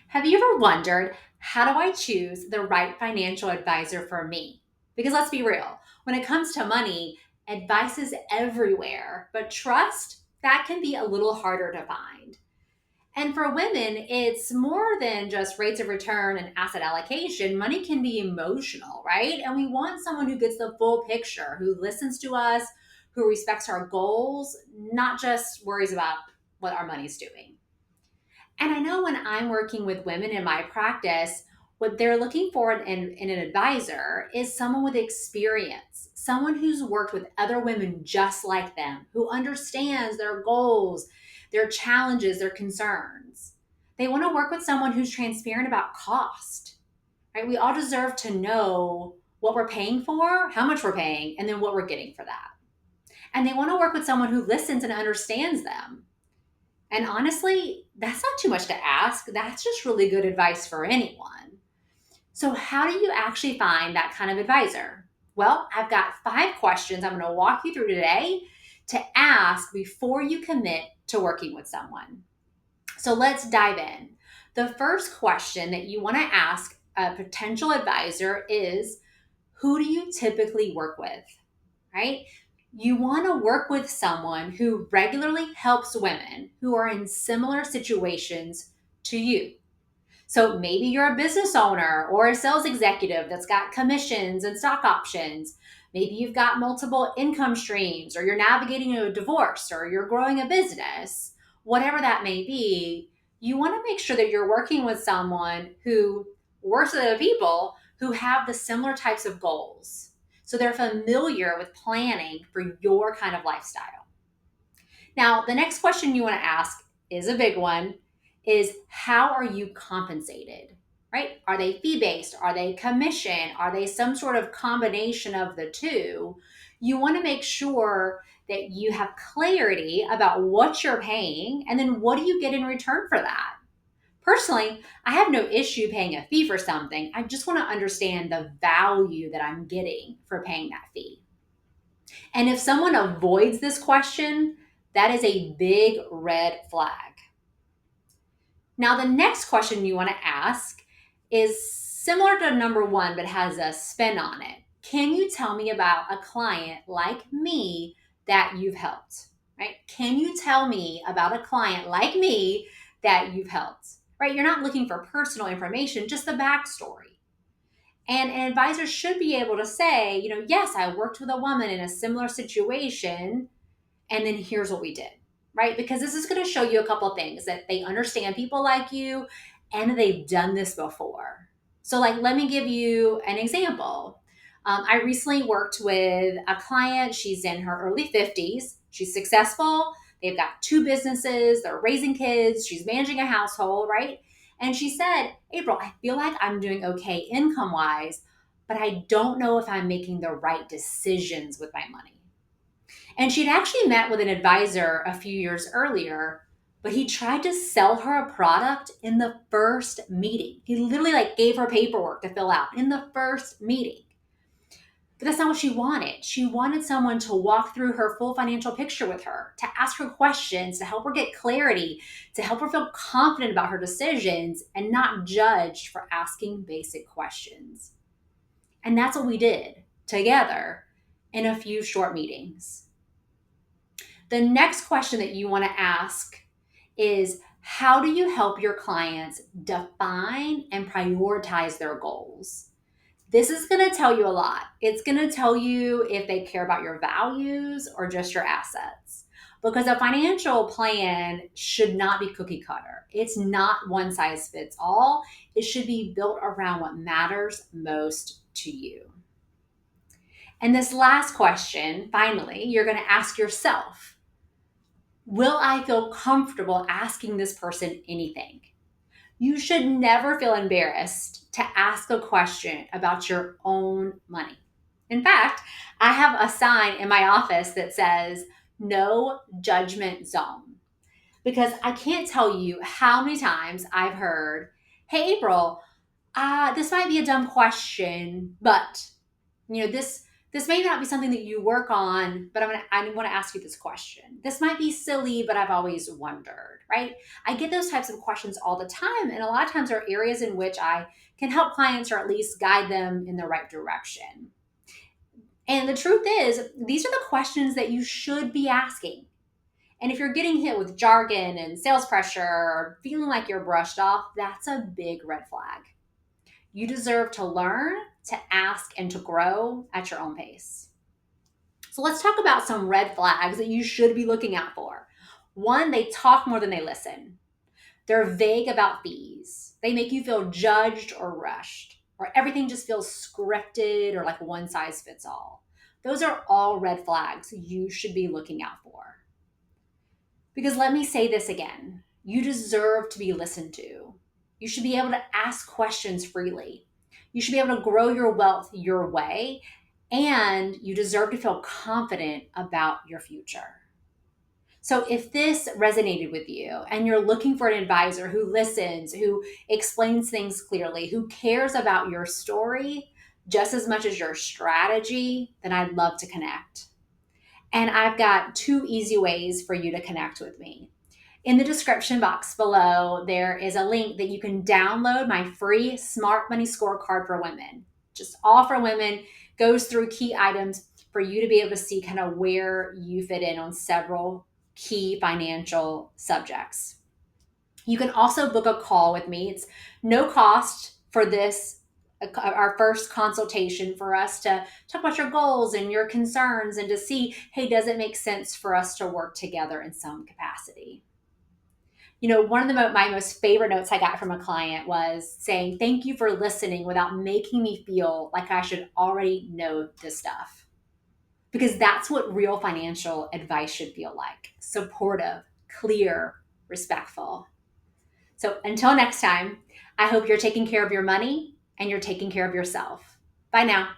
Have you ever wondered, how do I choose the right financial advisor for me? Because let's be real, when it comes to money, advice is everywhere, but trust, that can be a little harder to find. And for women, it's more than just rates of return and asset allocation. Money can be emotional, right? And we want someone who gets the full picture, who listens to us, who respects our goals, not just worries about what our money's doing. And I know when I'm working with women in my practice, what they're looking for in an advisor is someone with experience, someone who's worked with other women just like them, who understands their goals, their challenges, their concerns. They want to work with someone who's transparent about cost, right? We all deserve to know what we're paying for, how much we're paying, and then what we're getting for that. And they want to work with someone who listens and understands them. And honestly, that's not too much to ask. That's just really good advice for anyone. So, how do you actually find that kind of advisor? Well, I've got 5 questions I'm going to walk you through today to ask before you commit to working with someone. So, let's dive in. The first question that you want to ask a potential advisor is, who do you typically work with? Right? You want to work with someone who regularly helps women who are in similar situations to you. So maybe you're a business owner or a sales executive that's got commissions and stock options. Maybe you've got multiple income streams, or you're navigating a divorce, or you're growing a business. Whatever that may be, you want to make sure that you're working with someone who works with other people who have the similar types of goals. So they're familiar with planning for your kind of lifestyle. Now, the next question you want to ask is a big one, is how are you compensated? Right? Are they fee based? Are they commission? Are they some sort of combination of the two? You want to make sure that you have clarity about what you're paying and then what do you get in return for that? Personally, I have no issue paying a fee for something. I just want to understand the value that I'm getting for paying that fee. And if someone avoids this question, that is a big red flag. Now, the next question you want to ask is similar to number one, but has a spin on it. Can you tell me about a client like me that you've helped? Right? Can you tell me about a client like me that you've helped? Right? You're not looking for personal information, just the backstory. And an advisor should be able to say, yes, I worked with a woman in a similar situation, and then here's what we did, right? Because this is going to show you a couple of things, that they understand people like you and they've done this before. So, like, let me give you an example. I recently worked with a client. She's in her early 50s. She's successful. They've got 2 businesses. They're raising kids. She's managing a household, right? And she said, April, I feel like I'm doing okay income wise, but I don't know if I'm making the right decisions with my money. And she'd actually met with an advisor a few years earlier, but he tried to sell her a product in the first meeting. He literally gave her paperwork to fill out in the first meeting. But that's not what she wanted. She wanted someone to walk through her full financial picture with her, to ask her questions, to help her get clarity, to help her feel confident about her decisions and not judged for asking basic questions. And that's what we did together in a few short meetings. The next question that you want to ask is, how do you help your clients define and prioritize their goals? This is going to tell you a lot. It's going to tell you if they care about your values or just your assets. Because a financial plan should not be cookie cutter. It's not one size fits all. It should be built around what matters most to you. And this last question, finally, you're going to ask yourself, will I feel comfortable asking this person anything? You should never feel embarrassed to ask a question about your own money. In fact, I have a sign in my office that says, no judgment zone. Because I can't tell you how many times I've heard, hey, April, this might be a dumb question, but this This may not be something that you work on, but I want to ask you this question. This might be silly, but I've always wondered, right? I get those types of questions all the time. And a lot of times there are areas in which I can help clients or at least guide them in the right direction. And the truth is, these are the questions that you should be asking. And if you're getting hit with jargon and sales pressure or feeling like you're brushed off, that's a big red flag. You deserve to learn, to ask, and to grow at your own pace. So let's talk about some red flags that you should be looking out for. One, they talk more than they listen. They're vague about fees. They make you feel judged or rushed, or everything just feels scripted or like one size fits all. Those are all red flags you should be looking out for. Because let me say this again, you deserve to be listened to. You should be able to ask questions freely. You should be able to grow your wealth your way, and you deserve to feel confident about your future. So, if this resonated with you and you're looking for an advisor who listens, who explains things clearly, who cares about your story just as much as your strategy, then I'd love to connect. And I've got two easy ways for you to connect with me. In the description box below, there is a link that you can download my free Smart Money Scorecard for Women. Just all for women, goes through key items for you to be able to see kind of where you fit in on several key financial subjects. You can also book a call with me. It's no cost for this, our first consultation, for us to talk about your goals and your concerns and to see, hey, does it make sense for us to work together in some capacity? You know, one of my most favorite notes I got from a client was saying, thank you for listening without making me feel like I should already know this stuff. Because that's what real financial advice should feel like: supportive, clear, respectful. So until next time, I hope you're taking care of your money and you're taking care of yourself. Bye now.